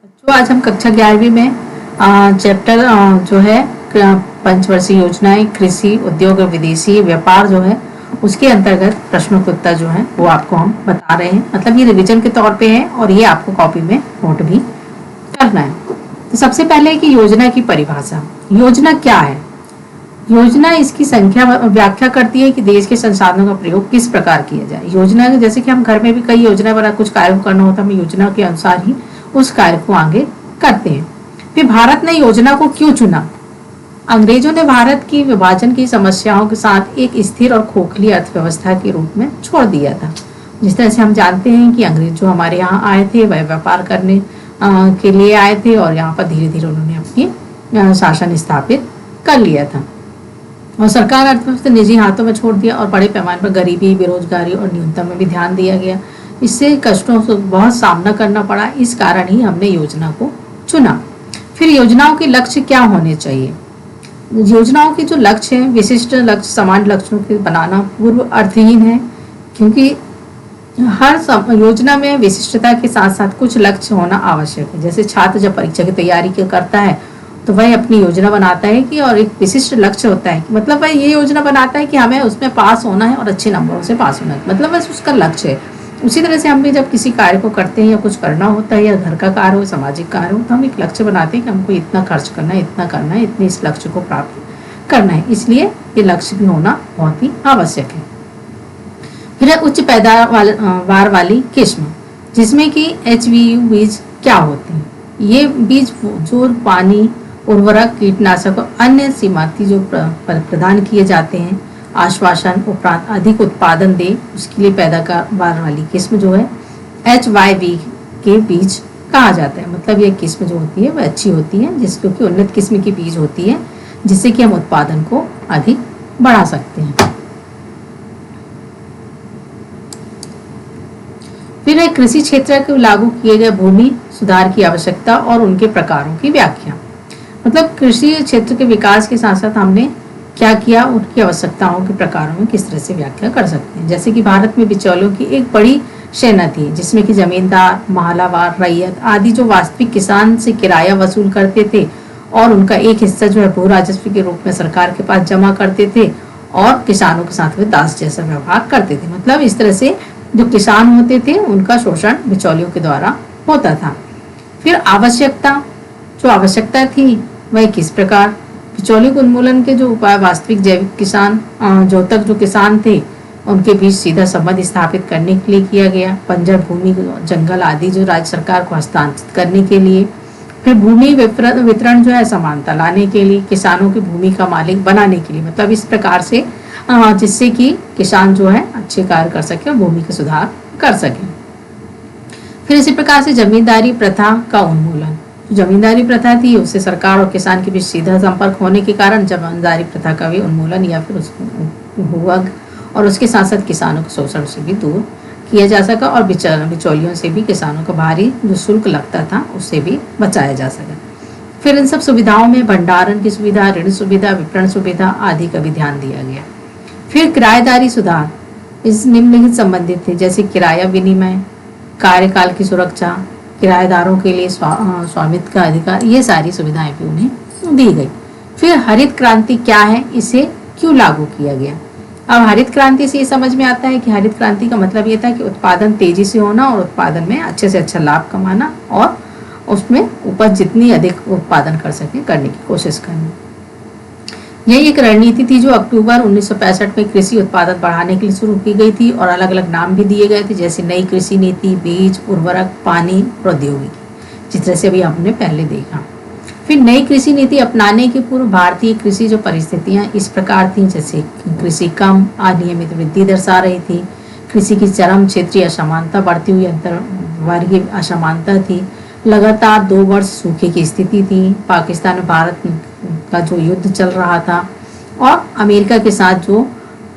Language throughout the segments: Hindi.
बच्चों, आज हम कक्षा 11वीं में चैप्टर जो है पंचवर्षीय योजनाएं, कृषि, उद्योग और विदेशी व्यापार जो है उसके अंतर्गत प्रश्नों के उत्तर जो है वो आपको हम बता रहे हैं। मतलब ये रिवीजन के तौर पे है और ये आपको कॉपी में नोट भी करना है। तो सबसे पहले है कि योजना की परिभाषा। योजना क्या है? योजना इसकी संख्या व्याख्या करती है कि देश के संसाधनों का प्रयोग किस प्रकार किया जाए। योजना जैसे कि हम घर में भी कई योजना बना कुछ कार्य को करना होता है, हम योजना के अनुसार ही उस कार्य को आगे करते हैं। फिर भारत ने योजना को क्यों चुना? अंग्रेजों ने भारत की विभाजन की समस्याओं के साथ एक स्थिर और खोखली अर्थव्यवस्था के रूप में छोड़ दिया था। जिस तरह से हम जानते हैं कि अंग्रेज जो हमारे यहाँ आए थे वह व्यापार करने के लिए आए थे और यहाँ पर धीरे धीरे उन्होंने अपनी शासन स्थापित कर लिया था और सरकार अर्थव्यवस्था निजी हाथों में छोड़ दिया और बड़े पैमाने पर गरीबी, बेरोजगारी और न्यूनतम में भी ध्यान दिया गया। इससे कष्टों से बहुत सामना करना पड़ा। इस कारण ही हमने योजना को चुना। फिर योजनाओं के लक्ष्य क्या होने चाहिए? योजनाओं के जो लक्ष्य हैं, विशिष्ट लक्ष्य समान लक्ष्यों के बनाना पूर्व अर्थहीन है, क्योंकि हर योजना में विशिष्टता के साथ साथ कुछ लक्ष्य होना आवश्यक है। जैसे छात्र जब परीक्षा की तैयारी करता है तो वह अपनी योजना बनाता है कि और एक विशिष्ट लक्ष्य होता है, मतलब वह ये योजना बनाता है कि हमें उसमें पास होना है और अच्छे नंबरों से पास होना है, मतलब बस उसका लक्ष्य है। उसी तरह से हम भी जब किसी कार्य को करते हैं या कुछ करना होता है या घर का कार्य हो, सामाजिक कार्य हो, तो हम एक लक्ष्य बनाते हैं कि हमको इतना खर्च करना है, इतना करना है, इतने इस लक्ष्य को प्राप्त करना है। इसलिए ये लक्ष्य भी होना बहुत ही आवश्यक है। फिर उच्च पैदावार वाली किस्म, जिसमें कि HVU बीज क्या होते हैं? ये बीज जो पानी, उर्वरक, कीटनाशक और अन्य सीमांती जो प्रदान किए जाते हैं, आश्वासन उपरांत अधिक उत्पादन दे, उसके लिए पैदावार वाली किस्म जो है HYV के बीज कहा जाता है। मतलब ये किस्म जो होती है वह अच्छी होती है, जिसको कि उन्नत किस्म की बीज होती है, जिससे कि हम उत्पादन को अधिक बढ़ा सकते हैं। फिर है कृषि क्षेत्र को लागू किए गए भूमि सुधार की आवश्यकता और उनके प्रकारों की व्याख्या। मतलब कृषि क्षेत्र के विकास के साथ साथ हमने क्या किया, उनकी आवश्यकताओं के प्रकारों में किस तरह से व्याख्या कर सकते हैं। जैसे कि भारत में बिचौलियों की एक बड़ी सेना थी, जिसमें कि जमींदार, महलावार, रैयत आदि जो वास्तविक किसान से किराया वसूल करते थे और उनका एक हिस्सा जो है भू राजस्व के रूप में सरकार के पास जमा करते थे और किसानों के साथ वे दास जैसा व्यवहार करते थे। मतलब इस तरह से जो किसान होते थे उनका शोषण बिचौलियों के द्वारा होता था। फिर आवश्यकता, जो आवश्यकता थी वह किस प्रकार? बिचौलियों के उन्मूलन के जो उपाय वास्तविक जैविक किसान, जोतक जो किसान थे उनके बीच सीधा संबंध स्थापित करने के लिए किया गया। बंजर भूमि, जंगल आदि जो राज्य सरकार को हस्तांतरित करने के लिए। फिर भूमि वितरण जो है समानता लाने के लिए, किसानों की भूमि का मालिक बनाने के लिए। मतलब इस प्रकार से जिससे कि किसान जो है अच्छे कार्य कर सके और भूमि का सुधार कर सके। फिर इसी प्रकार से जमींदारी प्रथा का उन्मूलन। जमींदारी प्रथा थी उससे सरकार और किसान के बीच सीधा संपर्क होने के कारण जमींदारी प्रथा का भी उन्मूलन या फिर उसको हुआ और उसके साथ साथ किसानों के शोषण से भी दूर किया जा सका और बिचौलियों से भी किसानों का भारी जो शुल्क लगता था उससे भी बचाया जा सका। फिर इन सब सुविधाओं में भंडारण की सुविधा, ऋण सुविधा, विपणन सुविधा आदि का भी ध्यान दिया गया। फिर किराएदारी सुधार इस निम्नलिखित संबंधित थे, जैसे किराया विनिमय, कार्यकाल की सुरक्षा, किराएदारों के लिए स्वामित्व का अधिकार, ये सारी सुविधाएं भी उन्हें दी गई। फिर हरित क्रांति क्या है, इसे क्यों लागू किया गया? अब हरित क्रांति से ये समझ में आता है कि हरित क्रांति का मतलब ये था कि उत्पादन तेजी से होना और उत्पादन में अच्छे से अच्छा लाभ कमाना और उसमें उपज जितनी अधिक उत्पादन कर सके करने की कोशिश करना। यही एक रणनीति थी जो अक्टूबर 1965 में कृषि उत्पादन बढ़ाने के लिए शुरू की गई थी और अलग अलग नाम भी दिए गए थे, जैसे नई कृषि नीति, बीज, उर्वरक, पानी, प्रौद्योगिकी, जिस तरह से अभी हमने पहले देखा। फिर नई कृषि नीति अपनाने के पूर्व भारतीय कृषि जो परिस्थितियां इस प्रकार थी, जैसे कृषि कम अनियमित वृद्धि दर्शा रही थी, कृषि की चरम क्षेत्रीय असमानता, बढ़ती हुई अंतर्वर्गीय असमानता थी, लगातार 2 वर्ष सूखे की स्थिति थी, पाकिस्तान में भारत का जो युद्ध चल रहा था और अमेरिका के साथ जो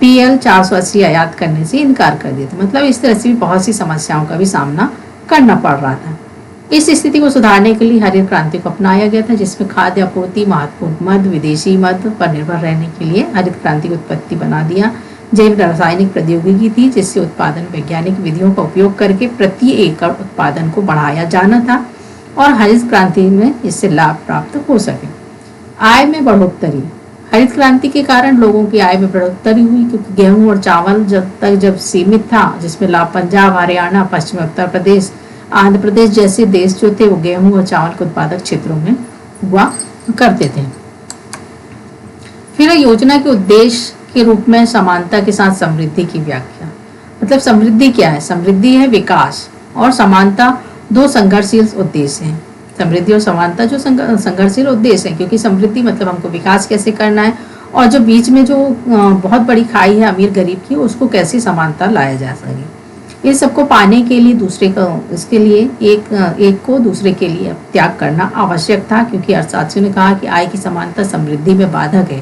PL 480 आयात करने से इनकार कर दिया था। मतलब इस तरह से भी बहुत सी समस्याओं का भी सामना करना पड़ रहा था। इस स्थिति को सुधारने के लिए हरित क्रांति को अपनाया गया था, जिसमें खाद्य आपूर्ति, महत्वपूर्ण मद, विदेशी मद पर निर्भर रहने के लिए हरित क्रांति की उत्पत्ति बना दिया। जैव रासायनिक प्रौद्योगिकी थी, जिससे उत्पादन वैज्ञानिक विधियों का उपयोग करके प्रति एकड़ उत्पादन को बढ़ाया जाना था और हरित क्रांति में इससे लाभ प्राप्त हो सके। आय में बढ़ोतरी। हरित क्रांति के कारण लोगों की आय में बढ़ोतरी हुई, क्योंकि गेहूं और चावल जब सीमित था, जिसमें लाभ पंजाब, हरियाणा, पश्चिम उत्तर प्रदेश, आंध्र प्रदेश जैसे देश जो थे वो गेहूं और चावल के उत्पादक क्षेत्रों में हुआ करते थे। फिर योजना के उद्देश्य के रूप में समानता के साथ समृद्धि की व्याख्या। मतलब समृद्धि क्या है? समृद्धि है विकास, और समानता दो संघर्षशील उद्देश्य हैं। समृद्धि और समानता जो संघर्षशील उद्देश्य है, क्योंकि समृद्धि मतलब हमको विकास कैसे करना है, और जो बीच में जो बहुत बड़ी खाई है अमीर गरीब की, उसको कैसे समानता लाया जा सके। इस सबको पाने के लिए दूसरे को, इसके लिए एक को दूसरे के लिए त्याग करना आवश्यक था, क्योंकि अर्थशास्त्रियों ने कहा कि आय की समानता समृद्धि में बाधक है,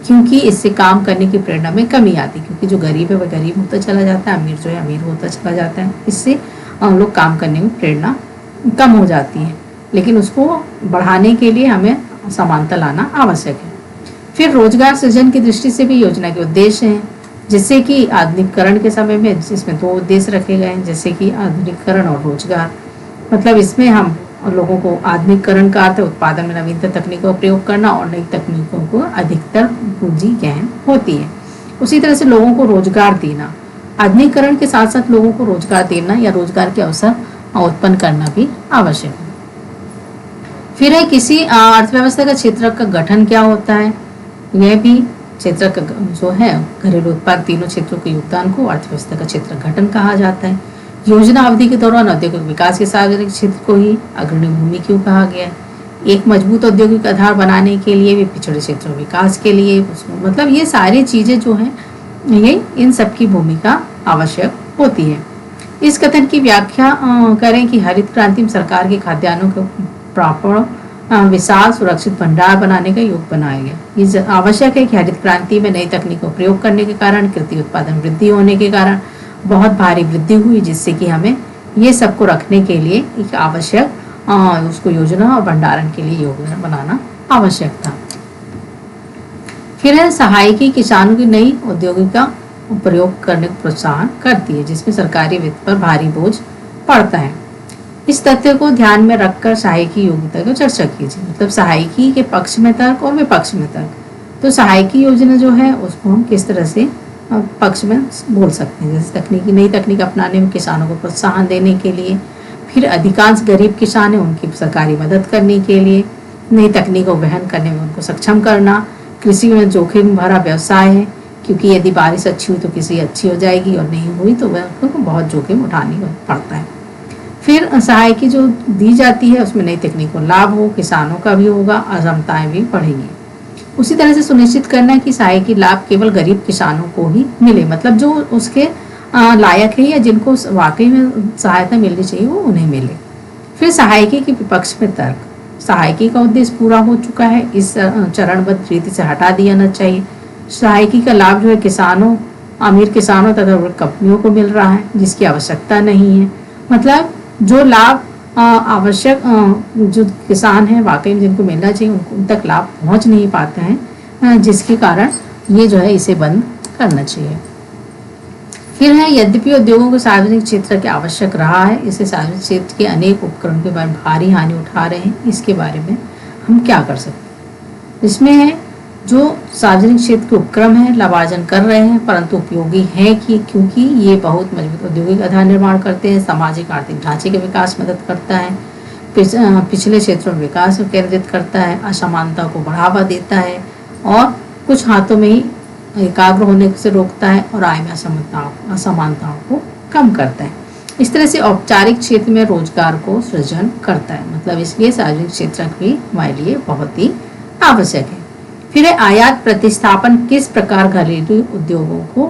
क्योंकि इससे काम करने की प्रेरणा में कमी आती, क्योंकि जो गरीब है वह गरीब होता चला जाता है, अमीर जो है अमीर होता चला जाता है। इससे हम लोग काम करने में प्रेरणा कम हो जाती है, लेकिन उसको बढ़ाने के लिए हमें समानता लाना आवश्यक है। फिर रोजगार सृजन की दृष्टि से भी योजना के उद्देश्य हैं, जिससे कि आधुनिकीकरण के समय में इसमें दो उद्देश्य रखे गए हैं, जैसे कि आधुनिकीकरण और रोजगार। मतलब इसमें हम लोगों को आधुनिकीकरण का अर्थ उत्पादन में नवीनतम तकनीकों का प्रयोग करना, और नई तकनीकों को अधिकतर पूंजी गहन होती है। उसी तरह से लोगों को रोजगार देना, आधुनिकीकरण के साथ साथ लोगों को रोजगार देना या रोजगार के अवसर उत्पन्न करना भी आवश्यक है। फिर है किसी अर्थव्यवस्था का क्षेत्र का गठन क्या होता है। यह भी क्षेत्र का जो है घरेलू उत्पाद तीनों क्षेत्रों के योगदान को अर्थव्यवस्था का क्षेत्र गठन कहा जाता है। योजना अवधि के दौरान औद्योगिक विकास के सार्वजनिक क्षेत्र को ही अग्रणी भूमि क्यों कहा गया है। एक मजबूत औद्योगिक आधार बनाने के लिए भी पिछड़े क्षेत्रों विकास के लिए मतलब ये सारी चीजें जो हैं ये इन सब की भूमिका आवश्यक होती है। इस कथन की व्याख्या करें कि हरित क्रांति में सरकार के खाद्यान्नों को प्रॉपर विशाल सुरक्षित भंडार बनाने का योग बनाया गया। ये आवश्यक है कि हरित क्रांति में नई तकनीकों का प्रयोग करने के कारण कृषि उत्पादन वृद्धि होने के कारण बहुत भारी वृद्धि हुई, जिससे कि हमें ये सबको रखने के लिए एक आवश्यक उसको योजना और भंडारण के लिए योजना बनाना आवश्यक था। फिर है सहायकी किसानों की नई औद्योगिका प्रयोग करने को प्रोत्साहन करती है, जिसमें सरकारी वित्त पर भारी बोझ पड़ता है। इस तथ्य को ध्यान में रखकर सहायकी योग्यता की चर्चा कीजिए। मतलब सहायकी के पक्ष में तर्क और विपक्ष में तर्क। तो सहायकी योजना जो है उसको हम किस तरह से पक्ष में बोल सकते हैं, जैसे नई तकनीक अपनाने में किसानों को प्रोत्साहन देने के लिए, फिर अधिकांश गरीब किसान है उनकी सरकारी मदद करने के लिए, नई तकनीक को वहन करने में उनको सक्षम करना, कृषि में जोखिम भरा व्यवसाय है, क्योंकि यदि बारिश अच्छी हुई तो कृषि अच्छी हो जाएगी और नहीं हुई तो वह बहुत जोखिम उठानी पड़ता है। फिर सहायकी जो दी जाती है उसमें नई तकनीक को लाभ हो, किसानों का भी होगा, असमताएं भी बढ़ेंगी। उसी तरह से सुनिश्चित करना है कि सहायकी लाभ केवल गरीब किसानों को ही मिले, मतलब जो उसके लायक है या जिनको वाकई में सहायता मिलनी चाहिए वो उन्हें मिले। फिर सहायकी के विपक्ष में तर्क। सहायकी का उद्देश्य पूरा हो चुका है, इस चरणबद्ध रीति से हटा दिया जाना चाहिए। सहायकी का लाभ जो है किसानों, अमीर किसानों तथा कंपनियों को मिल रहा है, जिसकी आवश्यकता नहीं है। मतलब जो लाभ आवश्यक जो किसान है वाकई में जिनको मिलना चाहिए उन तक लाभ पहुंच नहीं पाता है, जिसके कारण ये जो है इसे बंद करना चाहिए। फिर है यद्यपि उद्योगों को सार्वजनिक क्षेत्र की आवश्यक रहा है, इससे सार्वजनिक क्षेत्र के अनेक उपकरण के बारे में भारी हानि उठा रहे हैं, इसके बारे में हम क्या कर सकते हैं। इसमें है जो सार्वजनिक क्षेत्र के उपक्रम है लाभार्जन कर रहे हैं, परंतु उपयोगी है कि क्योंकि ये बहुत मजबूत औद्योगिक आधार निर्माण करते हैं, सामाजिक आर्थिक ढांचे के विकास मदद करता है, पिछले क्षेत्रों में विकास को केंद्रित करता है, असमानता को बढ़ावा देता है और कुछ हाथों में ही एकाग्र होने से रोकता है और आय में असमानताओं को कम करता है। इस तरह से औपचारिक क्षेत्र में रोजगार को सृजन करता है। मतलब इसलिए सार्वजनिक क्षेत्र भी हमारे लिए बहुत ही आवश्यक है। फिर आयात प्रतिस्थापन किस प्रकार घरेलू उद्योगों को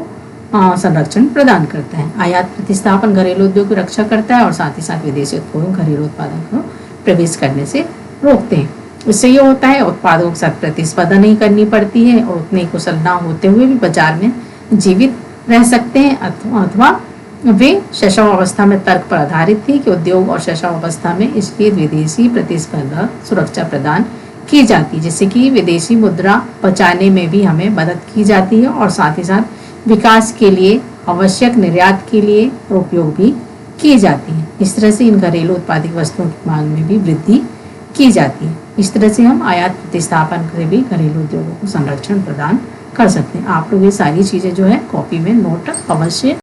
संरक्षण प्रदान करता है। आयात प्रतिस्थापन घरेलू उद्योग की रक्षा करता है और साथ ही साथ विदेशी उत्पादों घरेलू उत्पादों को प्रवेश करने से रोकते हैं। इससे ये होता है उत्पादों के साथ प्रतिस्पर्धा नहीं करनी पड़ती है और उतने कुशल ना होते हुए भी बाजार में जीवित रह सकते हैं, अथवा वे शैशव अवस्था में तर्क पर आधारित थी कि उद्योग और शैशव अवस्था में इसलिए विदेशी प्रतिस्पर्धा सुरक्षा प्रदान की जाती है, जिससे कि विदेशी मुद्रा बचाने में भी हमें मदद की जाती है और साथ ही साथ विकास के लिए आवश्यक निर्यात के लिए उपयोग भी की जाती है। इस तरह से इन घरेलू उत्पादित वस्तुओं की मांग में भी वृद्धि की जाती है। इस तरह से हम आयात प्रतिस्थापन से भी घरेलू उद्योगों को संरक्षण प्रदान कर सकते हैं। आप लोग ये सारी चीज़ें जो है कॉपी में नोट अवश्य